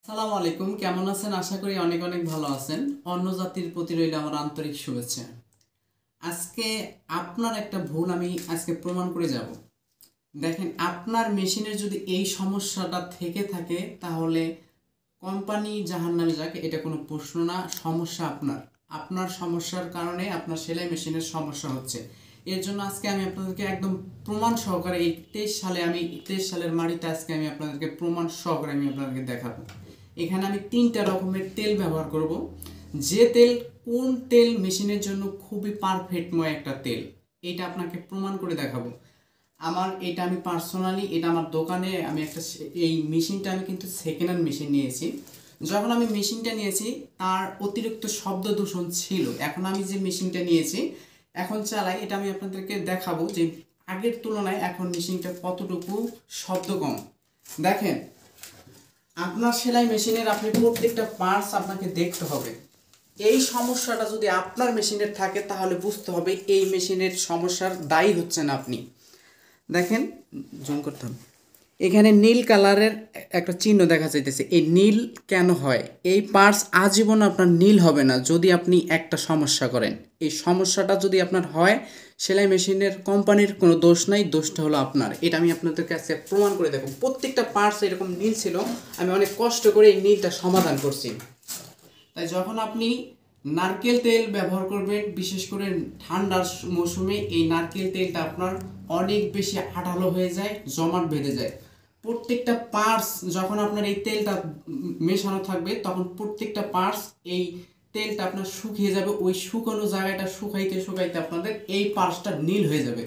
সালাম আলাইকুম, কেমন আছেন? আশা করি অনেক অনেক ভালো আছেন। অন্য জাতির প্রতি রইল আমার আন্তরিক শুভেচ্ছা। আজকে আপনার একটা ভুল আমি আজকে প্রমাণ করে যাব। দেখেন, আপনার মেশিনের যদি এই সমস্যাটা থেকে থাকে তাহলে কোম্পানি জাহান্নামে যাক, এটা কোনো প্রশ্ন না। সমস্যা আপনার আপনার সমস্যার কারণে আপনার সেলাই মেশিনের সমস্যা হচ্ছে। এর জন্য আজকে আমি আপনাদেরকে একদম প্রমাণ সহকারে এই 23 সালের মাটিতে আজকে আমি আপনাদেরকে প্রমাণ সহকারে আমি আপনাদেরকে দেখাবো। এখানে আমি 3টা রকমের তেল ব্যবহার করব। যে তেল, কোন তেল মেশিনের জন্য খুবই পারফেক্টময় একটা তেল, এটা আপনাকে প্রমাণ করে দেখাবো। এটা আমি পার্সোনালি, এটা আমার দোকানে আমি এই মেশিনটা আমি কিন্তু সেকেন্ড হ্যান্ড মেশিন নিয়েছি। যখন আমি মেশিনটা নিয়েছি তার অতিরিক্ত শব্দ দূষণ ছিল। এখন আমি যে মেশিনটা নিয়েছি এখন চালাই, এটা আমি আপনাদেরকে দেখাবো যে আগের তুলনায় এখন মেশিনটা কতটুকু শব্দ কম। দেখেন, আপনার সেলাই মেশিনের আপনি প্রত্যেকটা পার্টস আপনাকে দেখতে হবে। এই সমস্যাটা যদি আপনার মেশিনের থাকে তাহলে বুঝতে হবে এই মেশিনের সমস্যার দায়ী হচ্ছেন আপনি। দেখেন, জুম করতে হবে। এখানে নীল কালারের একটা চিহ্ন দেখা যাইতেছে। এই নীল কেন হয়? এই পার্টস আজীবন আপনার নীল হবে না যদি আপনি একটা সমস্যা করেন। এই সমস্যাটা যদি আপনার হয়, সেলাই মেশিনের কোম্পানির কোনো দোষ নাই, দোষটা হলো আপনার। এটা আমি আপনাদের কাছে প্রমাণ করে দেখব। প্রত্যেকটা পার্টস এরকম নীল ছিল, আমি অনেক কষ্ট করে এই নীলটা সমাধান করছি। তাই যখন আপনি নারকেল তেল ব্যবহার করবেন, বিশেষ করে ঠান্ডার মৌসুমে এই নারকেল তেলটা আপনার অনেক বেশি আঠালো হয়ে যায়, জমাট বেঁধে যায়। প্রত্যেকটা পার্টস যখন আপনার এই তেলটা মেশানো থাকবে তখন প্রত্যেকটা পার্টস এই তেলটা আপনার শুকিয়ে যাবে। ওই শুকানো জায়গাটা শুকাইতে শুকাইতে আপনাদের এই পার্টসটা নীল হয়ে যাবে।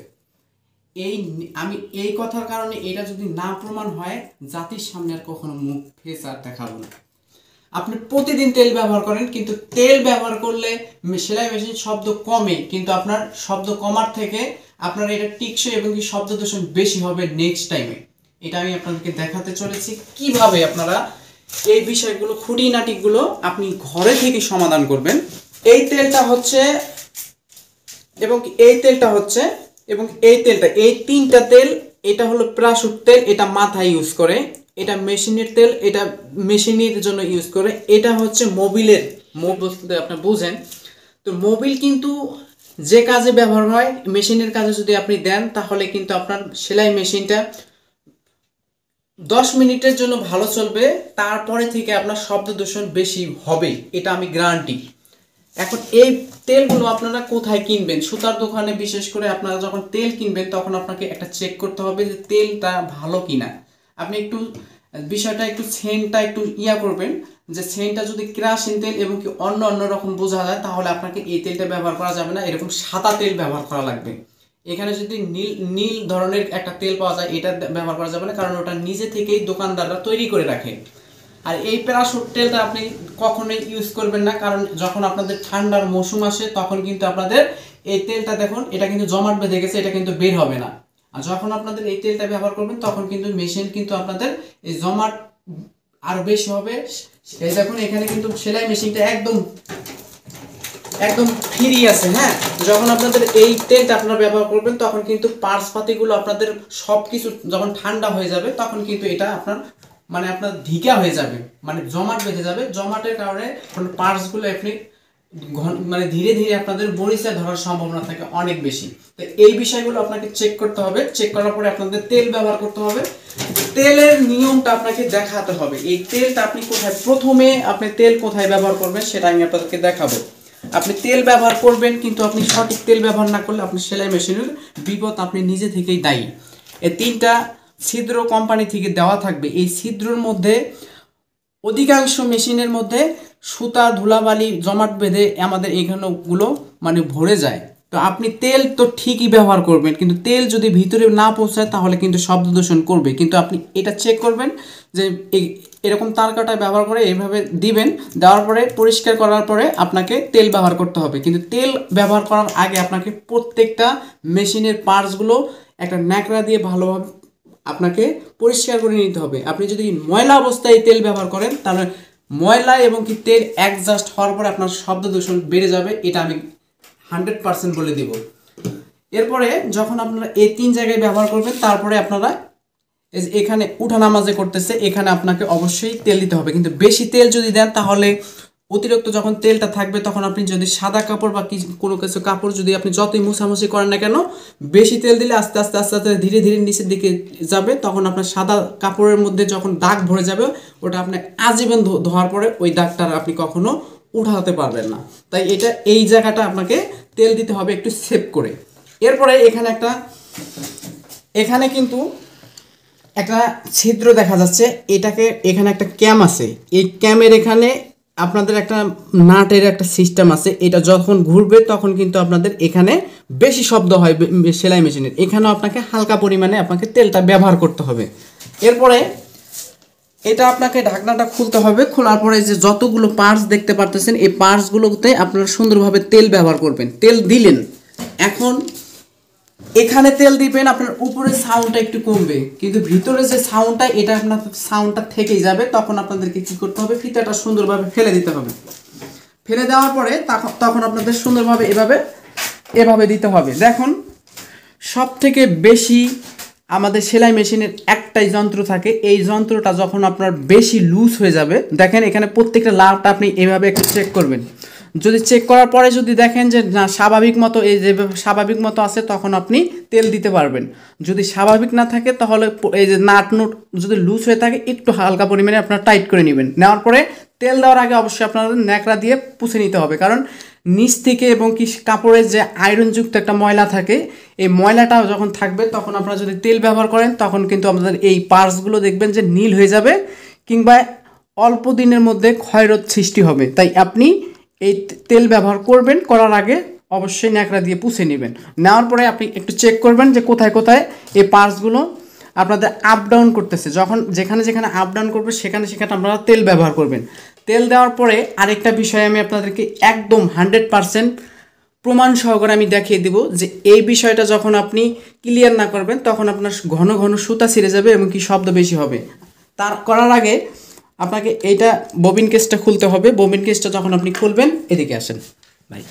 আমি এই কথার কারণে এটা যদি না প্রমাণ হয়, জাতির সামনে আর কখনো মুখ ফেস আর দেখাবো না। আপনি প্রতিদিন তেল ব্যবহার করেন, কিন্তু তেল ব্যবহার করলে সেলাই মেশিন শব্দ কমে, কিন্তু আপনার শব্দ কমার থেকে আপনার এটা টিকসই এবং কি শব্দ দূষণ বেশি হবে নেক্সট টাইমে। এটা আমি আপনাদেরকে দেখাতে চলেছি কিভাবে আপনারা এই বিষয়গুলো, খুঁটিনাটিগুলো আপনি ঘরে থেকে সমাধান করবেন। এই তেলটা হচ্ছে এবং এই তেলটা হচ্ছে এবং এই তেলটা, এই 3টা তেল। এটা হলো প্রাশুট তেল, এটা মাথায় ইউজ করে। এটা মেশিনের তেল, এটা মেশিনের জন্য ইউজ করে। এটা হচ্ছে মোবিলের, বলতে আপনি বুঝেন তো। মোবিল কিন্তু যে কাজে ব্যবহার হয়, মেশিনের কাজে যদি আপনি দেন তাহলে কিন্তু আপনার সেলাই মেশিনটা 10 মিনিটের জন্য ভালো চলবে, তারপরে থেকে আপনার শব্দ দূষণ বেশি হবে, এটা আমি গ্যারান্টি। এখন এই তেলগুলো আপনারা কোথায় কিনবেন? সুতার দোকানে। বিশেষ করে আপনারা যখন তেল কিনবেন তখন আপনাকে একটা চেক করতে হবে যে তেলটা ভালো কিনা। আপনি একটু বিষয়টা একটু সেন্টটা একটু করবেন, যে সেন্টটা যদি কেরাসিন তেল এবং কি অন্য অন্য রকম বোঝা যায় তাহলে আপনাকে এই তেলটা ব্যবহার করা যাবে না, এরকম সাদা তেল ব্যবহার করা লাগবে। এখানে যদি নীল নীল ধরনের একটা তেল পাওয়া যায়, এটা ব্যবহার করা যাবে না, কারণ ওটা নিজে থেকেই দোকানদাররা তৈরি করে রাখে। আর এই প্যারাশুট তেলটা আপনি কখনোই ইউজ করবেন না, কারণ যখন আপনাদের ঠান্ডার মৌসুম আসে তখন কিন্তু আপনাদের এই তেলটা, দেখুন এটা কিন্তু জমাট বেঁধে গেছে, এটা কিন্তু বের হবে না। আর যখন আপনাদের এই তেলটা ব্যবহার করবেন তখন কিন্তু মেশিন কিন্তু আপনাদের এই জমাট আরো বেশি হবে। এই দেখুন, এখানে কিন্তু সেলাই মেশিনটা একদম একদম ফ্রি আছে। হ্যাঁ, যখন আপনাদের এই তেলটা আপনারা ব্যবহার করবেন তখন কিন্তু পার্টস পাতিগুলো আপনাদের সব কিছু যখন ঠান্ডা হয়ে যাবে তখন কিন্তু এটা আপনার ঢিকা হয়ে যাবে, মানে জমাট বেঁধে যাবে। জমাটের কারণে পার্টসগুলো আপনি ধীরে ধীরে আপনাদের বড়িচা ধরার সম্ভাবনা থাকে অনেক বেশি। তো এই বিষয়গুলো আপনাকে চেক করতে হবে। চেক করার পরে আপনাদের তেল ব্যবহার করতে হবে। তেলের নিয়মটা আপনাকে দেখাতে হবে। এই তেলটা আপনি কোথায়, প্রথমে আপনি তেল কোথায় ব্যবহার করবেন সেটা আমি আপনাদেরকে দেখাবো। আপনি তেল ব্যবহার করবেন, কিন্তু আপনি সঠিক তেল ব্যবহার না করলে আপনি সেলাই মেশিনের বিপদ আপনি নিজে থেকেই দায়ী। এই 3টা ছিদ্র কোম্পানি থেকে দেওয়া থাকবে। এই ছিদ্রর মধ্যে অধিকাংশ মেশিনের মধ্যে সুতা ধুলাবালি জমাট বেঁধে আমাদের এখানেগুলো ভরে যায়। তো আপনি তেল তো ঠিকই ব্যবহার করবেন, কিন্তু তেল যদি ভিতরে না পৌঁছায় তাহলে কিন্তু শব্দ দূষণ করবে। কিন্তু আপনি এটা চেক করবেন যে এরকম তার কাটা ব্যবহার করে এইভাবে দিবেন, দেওয়ার পরে পরিষ্কার করার পরে আপনাকে তেল ব্যবহার করতে হবে। কিন্তু তেল ব্যবহার করার আগে আপনাকে প্রত্যেকটা মেশিনের পার্টসগুলো একটা ন্যাকড়া দিয়ে ভালোভাবে আপনাকে পরিষ্কার করে নিতে হবে। আপনি যদি ময়লা অবস্থায় তেল ব্যবহার করেন তাহলে ময়লা এবং কি তেল অ্যাডজাস্ট হওয়ার পরে আপনার শব্দ দূষণ বেড়ে যাবে, এটা আমি 100% বলে দিব। এরপরে যখন আপনারা এই 3 জায়গায় ব্যবহার করবেন তারপরে আপনারা এই যে এখানে উঠানামা যে করতেছে, এখানে আপনাকে অবশ্যই তেল দিতে হবে, কিন্তু বেশি তেল যদি দেন তাহলে অতিরিক্ত যখন তেলটা থাকবে তখন আপনি যদি সাদা কাপড় বা কোনো কিছু কাপড় যদি আপনি যতই মুছামুছি করেন না কেন, বেশি তেল দিলে আস্তে আস্তে আস্তে আস্তে ধীরে ধীরে নিচের দিকে যাবে, তখন আপনার সাদা কাপড়ের মধ্যে যখন দাগ ভরে যাবে ওটা আপনি আজীবন ধোয়ার পরে ওই দাগটা আপনি কখনো উঠাতে পারবেন না। তাই এটা এই জায়গাটা আপনাকে তেল দিতে হবে একটু সেভ করে। এরপরে এখানে কিন্তু একটা ছিদ্র দেখা যাচ্ছে, এখানে একটা ক্যাম আছে, এই ক্যামের এখানে আপনাদের একটা নাটের একটা সিস্টেম আছে, এটা যখন ঘুরবে তখন কিন্তু আপনাদের এখানে বেশি শব্দ হয় সেলাই মেশিনের, এখানেও আপনাকে হালকা পরিমাণে আপনাকে তেলটা ব্যবহার করতে হবে। এরপরে এটা আপনাকে ঢাকনাটা খুলতে হবে, খোলার পরে যে যতগুলো পার্টস দেখতে পারতেছেন এই পার্টসগুলোতে আপনারা সুন্দরভাবে তেল ব্যবহার করবেন। তেল দিলেন, এখন এখানে তেল দিবেন, আপনার উপরে সাউন্ডটা একটু কমবে, কিন্তু ভিতরে যে সাউন্ডটা এটা আপনার সাউন্ডটা থেকেই যাবে। তখন আপনাদেরকে কি করতে হবে, ফিতাটা সুন্দরভাবে ফেলে দিতে হবে। ফেলে দেওয়ার পরে তখন আপনাদের সুন্দরভাবে এভাবে দিতে হবে। দেখুন, সব থেকে বেশি আমাদের সেলাই মেশিনের একটাই যন্ত্র থাকে, এই যন্ত্রটা যখন আপনার বেশি লুজ হয়ে যাবে, দেখেন এখানে প্রত্যেকটা লাভটা আপনি এভাবে একটু চেক করবেন। যদি চেক করার পরে যদি দেখেন যে না স্বাভাবিক মতো এই যে স্বাভাবিক মতো আছে, তখন আপনি তেল দিতে পারবেন। যদি স্বাভাবিক না থাকে তাহলে এই যে নাট যদি লুজ হয়ে থাকে একটু হালকা পরিমাণে আপনার টাইট করে নেবেন। নেওয়ার পরে তেল দেওয়ার আগে অবশ্যই আপনাদের ন্যাকড়া দিয়ে পুছে নিতে হবে, কারণ নিচ থেকে এবং কি কাপড়ের যে আয়রনযুক্ত একটা ময়লা থাকে, এই ময়লাটা যখন থাকবে তখন আপনারা যদি তেল ব্যবহার করেন তখন কিন্তু আপনাদের এই পার্টসগুলো দেখবেন যে নীল হয়ে যাবে, কিংবা অল্প দিনের মধ্যে ক্ষয়রোধ সৃষ্টি হবে। তাই আপনি এই তেল ব্যবহার করবেন, করার আগে অবশ্যই ন্যাকড়া দিয়ে পুছে নেবেন। নেওয়ার পরে আপনি একটু চেক করবেন যে কোথায় কোথায় এই পার্টসগুলো আপনাদের আপ ডাউন করতেছে। যখন যেখানে যেখানে আপ ডাউন করবে সেখানে সেখানে আপনারা তেল ব্যবহার করবেন। তেল দেওয়ার পরে আরেকটা বিষয় আমি আপনাদেরকে একদম 100% প্রমাণ সহকারে আমি দেখিয়ে দেব যে এই বিষয়টা যখন আপনি ক্লিয়ার না করবেন তখন আপনার ঘন ঘন সুতা ছিঁড়ে যাবে এবং কি শব্দ বেশি হবে। তার করার আগে আপনাকে এইটা ববিন কেসটা খুলতে হবে। ববিন কেসটা যখন আপনি খুলবেন, এদিকে আসেন ভাই,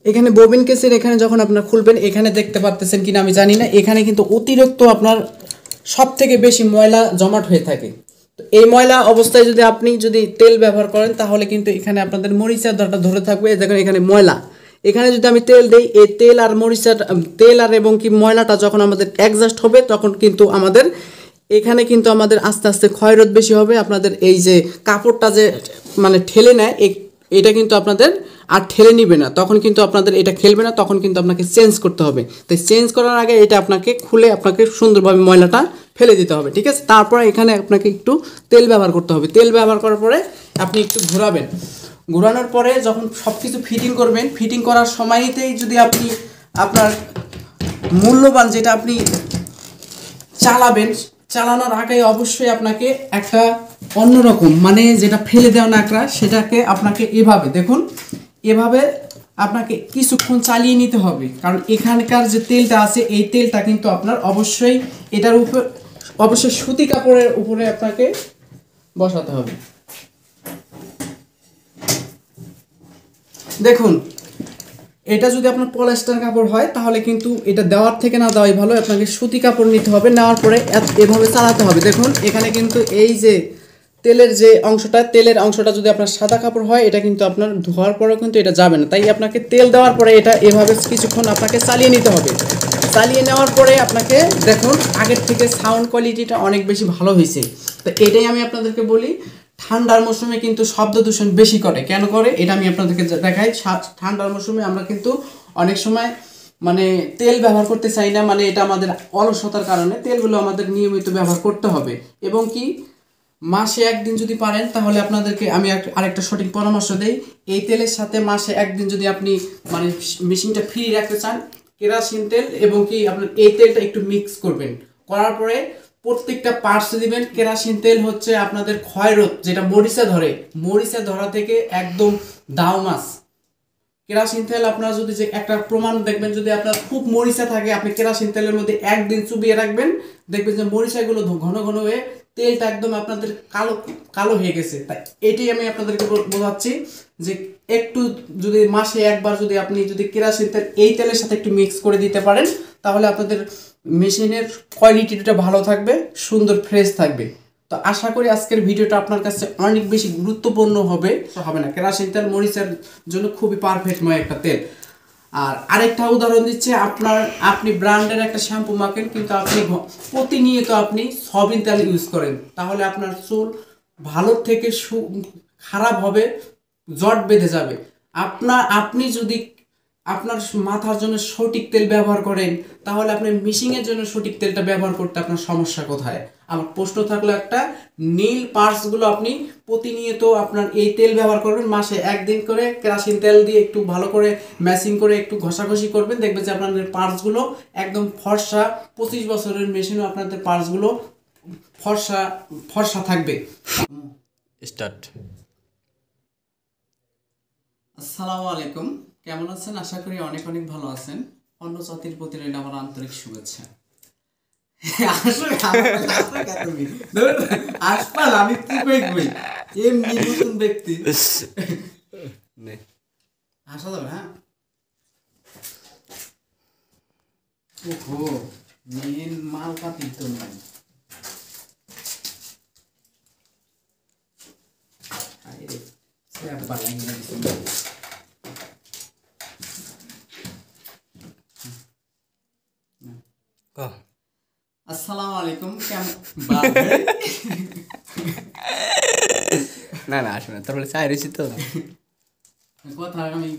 এখানে ববিন কেসের এখানে যখন আপনার খুলবেন, এখানে দেখতে পারতেছেন কিনা আমি জানি না, এখানে কিন্তু অতিরিক্ত আপনার সব থেকে বেশি ময়লা জমাট হয়ে থাকে। তো এই ময়লা অবস্থায় যদি আপনি তেল ব্যবহার করেন তাহলে কিন্তু এখানে আপনাদের মরিচার দরটা ধরে থাকবে। দেখেন এখানে ময়লা, এখানে যদি আমি তেল দিই, এই তেল আর মরিচার তেল আর এবং কি ময়লাটা যখন আমাদের অ্যাডজাস্ট হবে তখন কিন্তু আমাদের এখানে কিন্তু আমাদের আস্তে আস্তে ক্ষয়রোধ বেশি হবে। আপনাদের এই যে কাপড়টা যে মানে ঠেলে নেয়, এটা কিন্তু আপনাদের আর ঠেলে নিবে না, তখন কিন্তু আপনাদের এটা খেলবে না, তখন কিন্তু আপনাকে চেঞ্জ করতে হবে। তাই চেঞ্জ করার আগে এটা আপনাকে খুলে আপনাকে সুন্দরভাবে ময়লাটা ফেলে দিতে হবে, ঠিক আছে? তারপরে এখানে আপনাকে একটু তেল ব্যবহার করতে হবে। তেল ব্যবহার করার পরে আপনি একটু ঘোরাবেন। ঘোরানোর পরে যখন সব কিছু ফিটিং করবেন, ফিটিং করার সময়তেই যদি আপনি আপনার মূল্যবান যেটা আপনি চালানোর আগে অবশ্যই আপনাকে একটা অন্যরকম মানে যেটা ফেলে দেওয়া ন্যাকড়া, সেটাকে আপনাকে এভাবে দেখুন, এভাবে আপনাকে কিছুক্ষণ চালিয়ে নিতে হবে, কারণ এখানকার যে তেলটা আছে এই তেলটা কিন্তু আপনার অবশ্যই এটার উপর অবশ্যই সুতি কাপড়ের উপরে আপনাকে বসাতে হবে। দেখুন, এটা যদি আপনার পলিস্টার কাপড় হয় তাহলে কিন্তু এটা দেওয়ার থেকে না দেওয়াই ভালো। আপনাকে সুতি কাপড় নিতে হবে, নেওয়ার পরে এভাবে চালাতে হবে। দেখুন এখানে কিন্তু এই যে তেলের অংশটা যদি আপনার সাদা কাপড় হয় এটা কিন্তু আপনার ধোয়ার পরেও কিন্তু এটা যাবে না। তাই আপনাকে তেল দেওয়ার পরে এটা এভাবে কিছুক্ষণ আপনাকে চালিয়ে নিতে হবে। চালিয়ে নেওয়ার পরে আপনাকে দেখুন আগের থেকে সাউন্ড কোয়ালিটিটা অনেক বেশি ভালো হয়েছে। তো এটাই আমি আপনাদেরকে বলি, ঠান্ডার মৌসুমে কিন্তু শব্দ দূষণ বেশি করে। কেন করে এটা আমি আপনাদেরকে দেখাই। ঠান্ডার মৌসুমে আমরা কিন্তু অনেক সময় মানে তেল ব্যবহার করতে চাই না, মানে এটা আমাদের অলসতার কারণে। তেলগুলো আমাদের নিয়মিত ব্যবহার করতে হবে এবং কি মাসে একদিন যদি পারেন তাহলে আপনাদেরকে আমি আরেকটা সঠিক পরামর্শ দেই। এই তেলের সাথে মাসে একদিন যদি আপনি মানে মেশিনটা ফ্রি রাখতে চান, কেরোসিন তেল এবং কি আপনার এই তেলটা একটু মিক্স করবেন, করার পরে প্রত্যেকটা পার্টসে দিবেন। কেরোসিন তেল হচ্ছে আপনাদের ক্ষয়রোধ, যেটা মরিচা ধরা থেকে একদম দাও মাছ কেরাসিন তেল আপনারা যদি যে একটা প্রমাণ দেখবেন, যদি আপনার খুব মরিচা থাকে আপনি কেরাসিন তেলের মধ্যে একদিন চুবিয়ে রাখবেন, দেখবেন যে মরিচাগুলো ঘন ঘন হয়ে তেলটা একদম আপনাদের কালো কালো হয়ে গেছে। তাই এটাই আমি আপনাদেরকে বোঝাচ্ছি যে একটু যদি মাসে একবার যদি আপনি যদি কেরাসিন তেল এই তেলের সাথে একটু মিক্স করে দিতে পারেন, তাহলে আপনাদের মেশিনের কোয়ালিটিটা ভালো থাকবে, সুন্দর ফ্রেশ থাকবে। তো আশা করি আজকের ভিডিওটা আপনার কাছে অনেক বেশি গুরুত্বপূর্ণ হবে না। কেরাসিন তেল মরিচের জন্য খুবই পারফেক্টময় একটা তেল। আর আরেকটা উদাহরণ দিচ্ছে, আপনি ব্র্যান্ডের একটা শ্যাম্পু মাখেন, কিন্তু আপনি প্রতিনিয়ত আপনি সয়াবিন তেল ইউজ করেন, তাহলে আপনার চুল ভালো থেকে খারাপ হবে, জট বেঁধে যাবে। আপনি যদি আপনার মাথার জন্য সঠিক তেল ব্যবহার করেন, তাহলে আপনি মিশিংয়ের জন্য সঠিক তেলটা ব্যবহার করতে আপনার সমস্যা কোথায়? আমার প্রশ্ন থাকলো একটা, নীল পার্টসগুলো আপনি প্রতিনিয়ত আপনার এই তেল ব্যবহার করবেন, মাসে একদিন করে কেরাসিন তেল দিয়ে একটু ভালো করে ম্যাচিং করে একটু ঘষাঘষি করবেন, দেখবেন যে আপনাদের পার্টসগুলো একদম ফর্সা, 25 বছরের মেশিনও আপনাদের পার্টসগুলো ফর্সা ফর্সা থাকবে। স্টার্ট। আসসালামু আলাইকুম, কেমন আছেন? আশা করি অনেক অনেক ভালো আছেন। অন্য জাতির প্রতি রইল আমার আন্তরিক শুভেচ্ছা। আমি কি কই এমনি নতুন ব্যক্তি আসা যাবে। হ্যাঁ, ওহো, মেন মাল পাতি তো নাই। আসসালামু আলাইকুম, কেমন? না আসবে না, তারপরে চাই রয়েছি তো কথা আমি